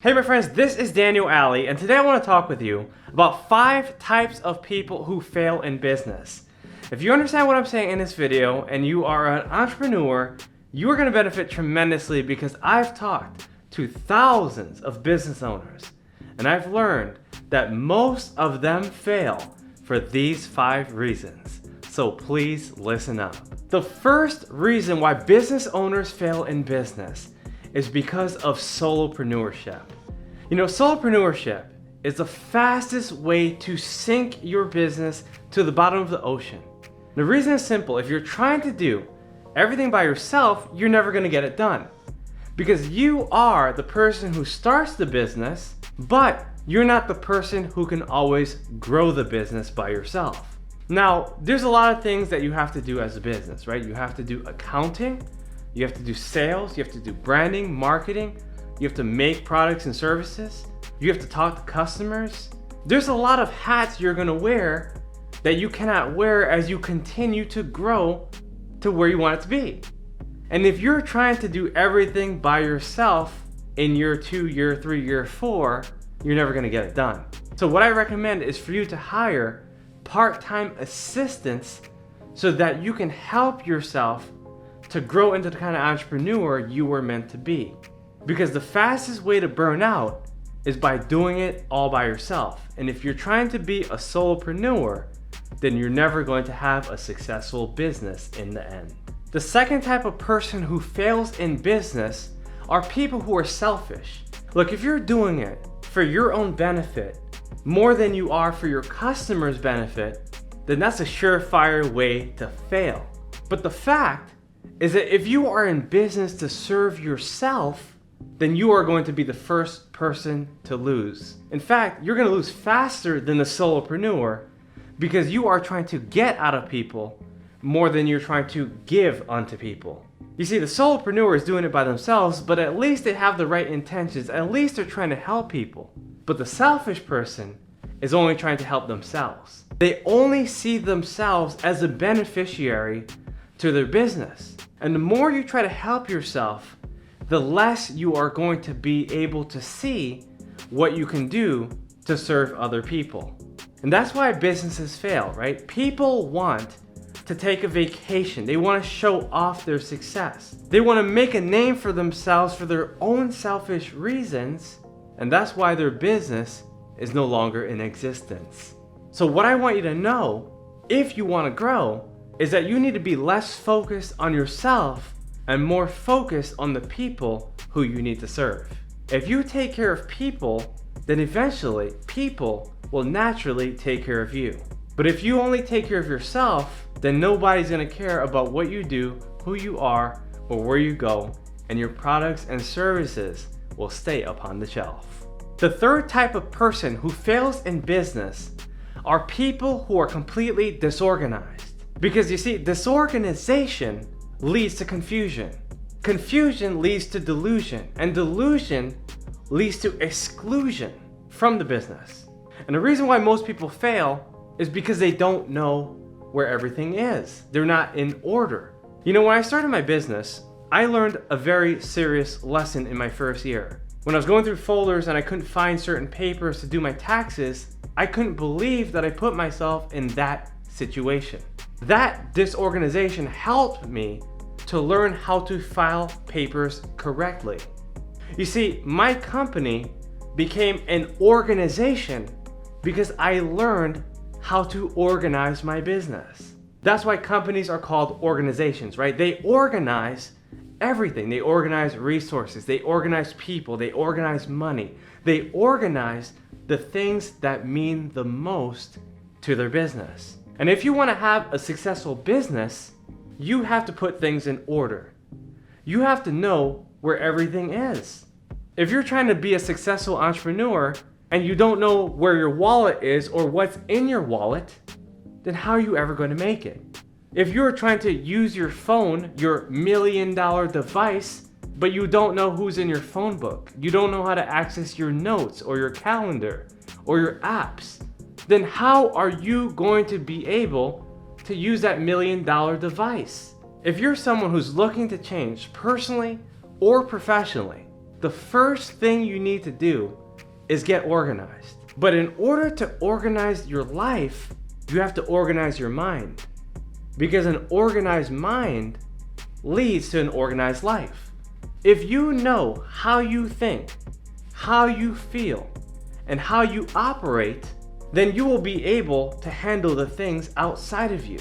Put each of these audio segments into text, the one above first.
Hey my friends, this is Daniel Alley, and today I want to talk with you about 5 types of people who fail in business. If you understand what I'm saying in this video and you are an entrepreneur, you are going to benefit tremendously because I've talked to thousands of business owners and I've learned that most of them fail for these 5 reasons. So please listen up. The first reason why business owners fail in business is because of solopreneurship. You know, solopreneurship is the fastest way to sink your business to the bottom of the ocean. The reason is simple. If you're trying to do everything by yourself, you're never going to get it done. Because you are the person who starts the business, but you're not the person who can always grow the business by yourself. Now, there's a lot of things that you have to do as a business, right? You have to do accounting, you have to do sales, you have to do branding, marketing, you have to make products and services, you have to talk to customers. There's a lot of hats you're gonna wear that you cannot wear as you continue to grow to where you want it to be. And if you're trying to do everything by yourself in year 2, year 3, year 4, you're never gonna get it done. So what I recommend is for you to hire part-time assistants so that you can help yourself to grow into the kind of entrepreneur you were meant to be. Because the fastest way to burn out is by doing it all by yourself. And if you're trying to be a solopreneur, then you're never going to have a successful business in the end. The second type of person who fails in business are people who are selfish. Look, if you're doing it for your own benefit more than you are for your customers' benefit, then that's a surefire way to fail. But the fact is that if you are in business to serve yourself, then you are going to be the first person to lose. In fact, you're going to lose faster than the solopreneur because you are trying to get out of people more than you're trying to give unto people. You see, the solopreneur is doing it by themselves, but at least they have the right intentions. At least they're trying to help people. But the selfish person is only trying to help themselves. They only see themselves as a beneficiary to their business. And the more you try to help yourself, the less you are going to be able to see what you can do to serve other people. And that's why businesses fail, right? People want to take a vacation. They want to show off their success. They want to make a name for themselves for their own selfish reasons. And that's why their business is no longer in existence. So what I want you to know, if you want to grow, is that you need to be less focused on yourself and more focused on the people who you need to serve. If you take care of people, then eventually people will naturally take care of you. But if you only take care of yourself, then nobody's gonna care about what you do, who you are, or where you go, and your products and services will stay upon the shelf. The third type of person who fails in business are people who are completely disorganized. Because you see, disorganization leads to confusion. Confusion leads to delusion, and delusion leads to exclusion from the business. And the reason why most people fail is because they don't know where everything is. They're not in order. You know, when I started my business, I learned a very serious lesson in my first year. When I was going through folders and I couldn't find certain papers to do my taxes, I couldn't believe that I put myself in that situation. That disorganization helped me to learn how to file papers correctly. You see, my company became an organization because I learned how to organize my business. That's why companies are called organizations, right? They organize everything. They organize resources, they organize people, they organize money, they organize the things that mean the most to their business. And if you want to have a successful business, you have to put things in order. You have to know where everything is. If you're trying to be a successful entrepreneur and you don't know where your wallet is or what's in your wallet, then how are you ever going to make it? If you're trying to use your phone, your $1 million device, but you don't know who's in your phone book, you don't know how to access your notes or your calendar or your apps, then how are you going to be able to use that $1 million device? If you're someone who's looking to change personally or professionally, the first thing you need to do is get organized. But in order to organize your life, you have to organize your mind. Because an organized mind leads to an organized life. If you know how you think, how you feel, and how you operate, then you will be able to handle the things outside of you.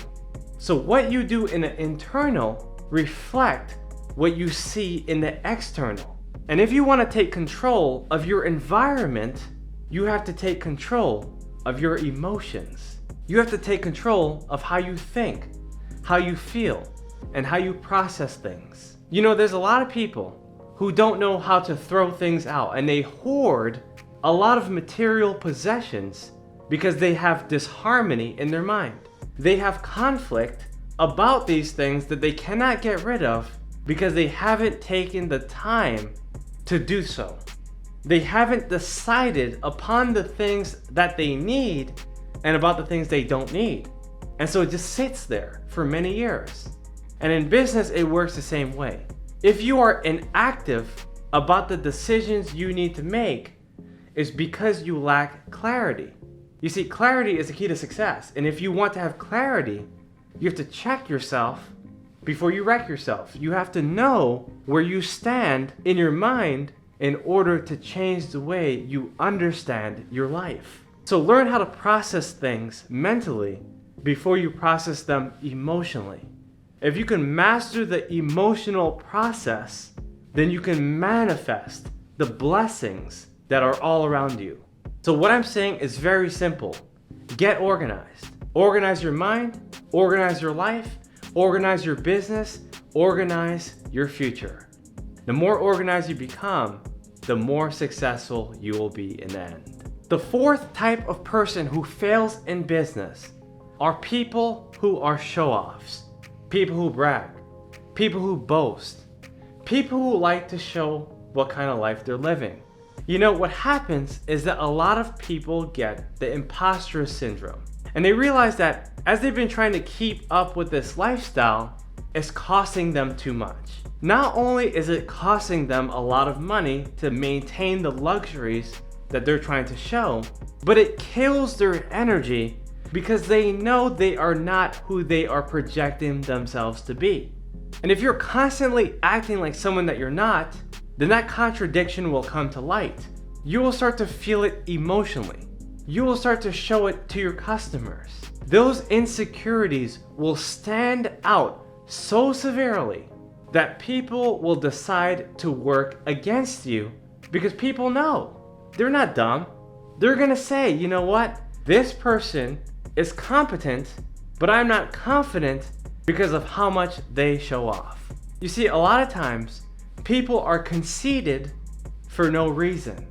So what you do in the internal reflect what you see in the external. And if you want to take control of your environment, you have to take control of your emotions. You have to take control of how you think, how you feel, and how you process things. You know, there's a lot of people who don't know how to throw things out, and they hoard a lot of material possessions because they have disharmony in their mind. They have conflict about these things that they cannot get rid of because they haven't taken the time to do so. They haven't decided upon the things that they need and about the things they don't need. And so it just sits there for many years. And in business, it works the same way. If you are inactive about the decisions you need to make, it's because you lack clarity. You see, clarity is the key to success. And if you want to have clarity, you have to check yourself before you wreck yourself. You have to know where you stand in your mind in order to change the way you understand your life. So learn how to process things mentally before you process them emotionally. If you can master the emotional process, then you can manifest the blessings that are all around you. So what I'm saying is very simple. Get organized. Organize your mind, organize your life, organize your business, organize your future. The more organized you become, the more successful you will be in the end. The fourth type of person who fails in business are people who are show-offs, people who brag, people who boast, people who like to show what kind of life they're living. You know, what happens is that a lot of people get the imposter syndrome. And they realize that as they've been trying to keep up with this lifestyle, it's costing them too much. Not only is it costing them a lot of money to maintain the luxuries that they're trying to show, but it kills their energy because they know they are not who they are projecting themselves to be. And if you're constantly acting like someone that you're not, then that contradiction will come to light. You will start to feel it emotionally. You will start to show it to your customers. Those insecurities will stand out so severely that people will decide to work against you because people know. They're not dumb. They're gonna say, you know what? This person is competent, but I'm not confident because of how much they show off. You see, a lot of times, people are conceited for no reason.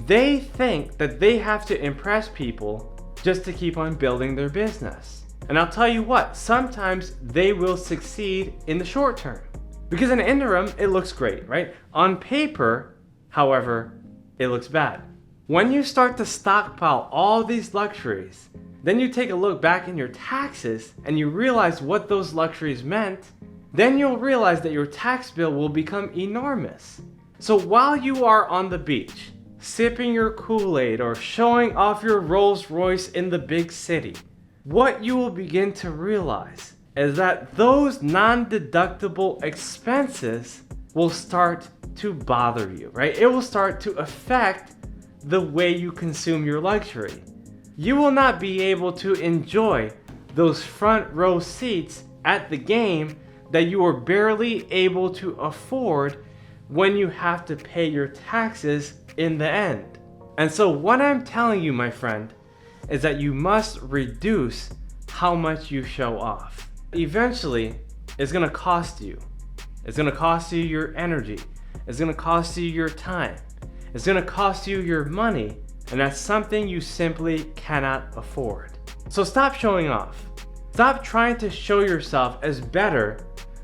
They think that they have to impress people just to keep on building their business. And I'll tell you what, sometimes they will succeed in the short term. Because in the interim, it looks great, right? On paper, however, it looks bad. When you start to stockpile all these luxuries, then you take a look back in your taxes and you realize what those luxuries meant, then you'll realize that your tax bill will become enormous. So while you are on the beach, sipping your Kool-Aid or showing off your Rolls Royce in the big city, what you will begin to realize is that those non-deductible expenses will start to bother you, right? It will start to affect the way you consume your luxury. You will not be able to enjoy those front row seats at the game that you are barely able to afford when you have to pay your taxes in the end. And so what I'm telling you, my friend, is that you must reduce how much you show off. Eventually, it's gonna cost you. It's gonna cost you your energy. It's gonna cost you your time. It's gonna cost you your money, and that's something you simply cannot afford. So stop showing off. Stop trying to show yourself as better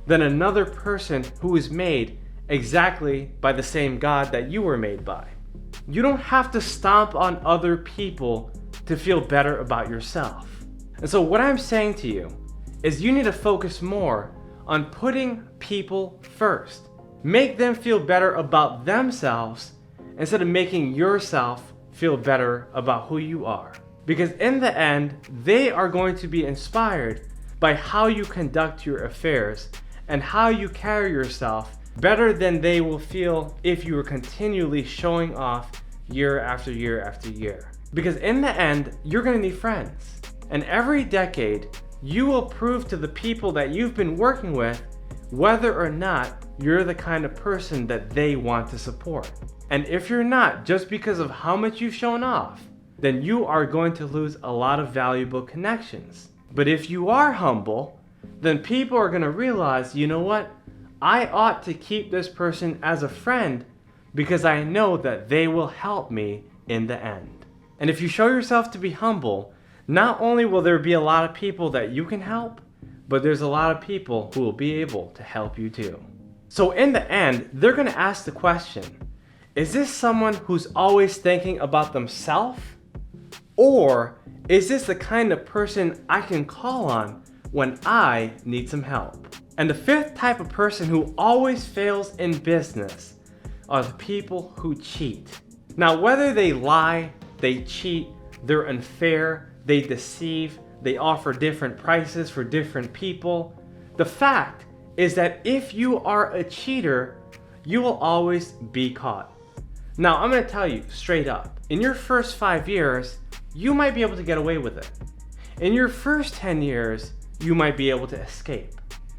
than another person who is made exactly by the same God that you were made by. You don't have to stomp on other people to feel better about yourself. And so what I'm saying to you is you need to focus more on putting people first. Make them feel better about themselves instead of making yourself feel better about who you are. Because in the end, they are going to be inspired by how you conduct your affairs and how you carry yourself better than they will feel if you are continually showing off year after year after year. Because in the end, you're going to need friends. And every decade, you will prove to the people that you've been working with whether or not you're the kind of person that they want to support. And if you're not, just because of how much you've shown off, then you are going to lose a lot of valuable connections. But if you are humble, then people are going to realize, you know what? I ought to keep this person as a friend because I know that they will help me in the end. And if you show yourself to be humble, not only will there be a lot of people that you can help, but there's a lot of people who will be able to help you too. So in the end, they're going to ask the question, is this someone who's always thinking about themselves? Or is this the kind of person I can call on when I need some help? And the fifth type of person who always fails in business are the people who cheat. Now, whether they lie, they cheat, they're unfair, they deceive, they offer different prices for different people, the fact is that if you are a cheater, you will always be caught. Now, I'm going to tell you straight up, in your first 5 years, you might be able to get away with it. In your first 10 years, you might be able to escape.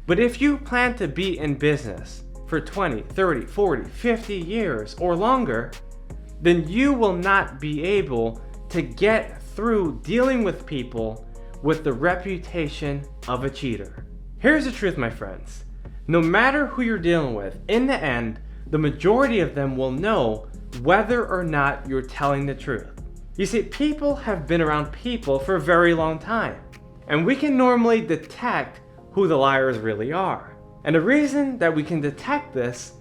But if you plan to be in business for 20, 30, 40, 50 years or longer, then you will not be able to get through dealing with people with the reputation of a cheater. Here's the truth, my friends. No matter who you're dealing with, in the end, the majority of them will know whether or not you're telling the truth. You see, people have been around people for a very long time, and we can normally detect who the liars really are. And the reason that we can detect this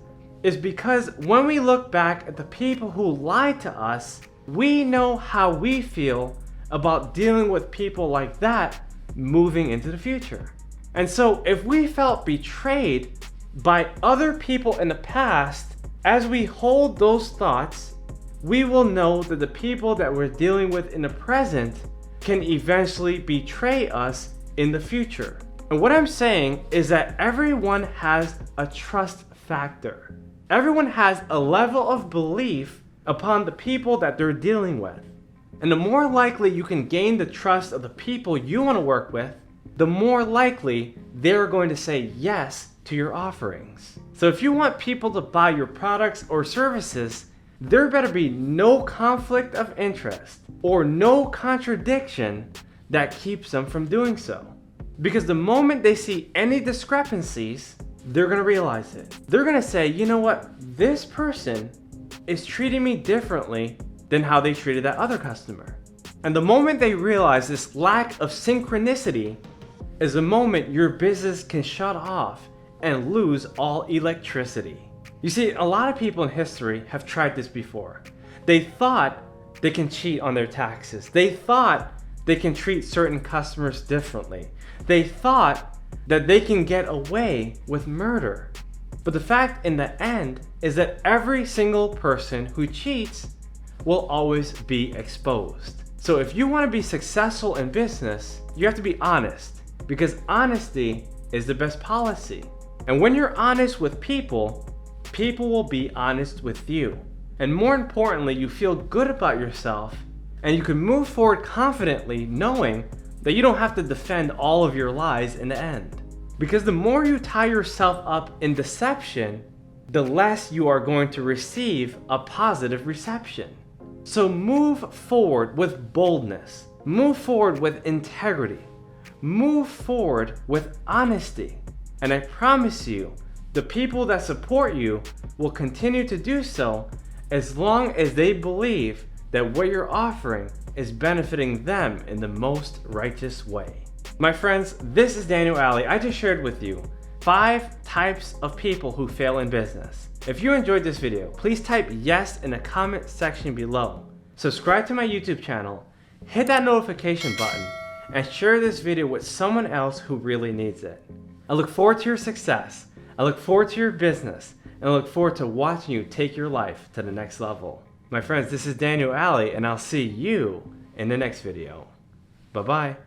is because when we look back at the people who lied to us, we know how we feel about dealing with people like that moving into the future. And so if we felt betrayed by other people in the past, as we hold those thoughts, we will know that the people that we're dealing with in the present can eventually betray us in the future. And what I'm saying is that everyone has a trust factor. Everyone has a level of belief upon the people that they're dealing with. And the more likely you can gain the trust of the people you want to work with, the more likely they're going to say yes to your offerings. So if you want people to buy your products or services, there better be no conflict of interest or no contradiction that keeps them from doing so. Because the moment they see any discrepancies, they're going to realize it. They're going to say, you know what, this person is treating me differently than how they treated that other customer. And the moment they realize this lack of synchronicity is the moment your business can shut off and lose all electricity. You see, a lot of people in history have tried this before. They thought they can cheat on their taxes. They thought they can treat certain customers differently. They thought that they can get away with murder. But the fact in the end is that every single person who cheats will always be exposed. So if you want to be successful in business, you have to be honest, because honesty is the best policy. And when you're honest with people, people will be honest with you. And more importantly, you feel good about yourself and you can move forward confidently knowing that you don't have to defend all of your lies in the end. Because the more you tie yourself up in deception, the less you are going to receive a positive reception. So move forward with boldness, move forward with integrity, move forward with honesty. And I promise you, the people that support you will continue to do so as long as they believe that what you're offering is benefiting them in the most righteous way. My friends, this is Daniel Alley. I just shared with you 5 types of people who fail in business. If you enjoyed this video, please type yes in the comment section below. Subscribe to my YouTube channel, hit that notification button, and share this video with someone else who really needs it. I look forward to your success. I look forward to your business, and I look forward to watching you take your life to the next level. My friends, this is Daniel Alley, and I'll see you in the next video. Bye-bye.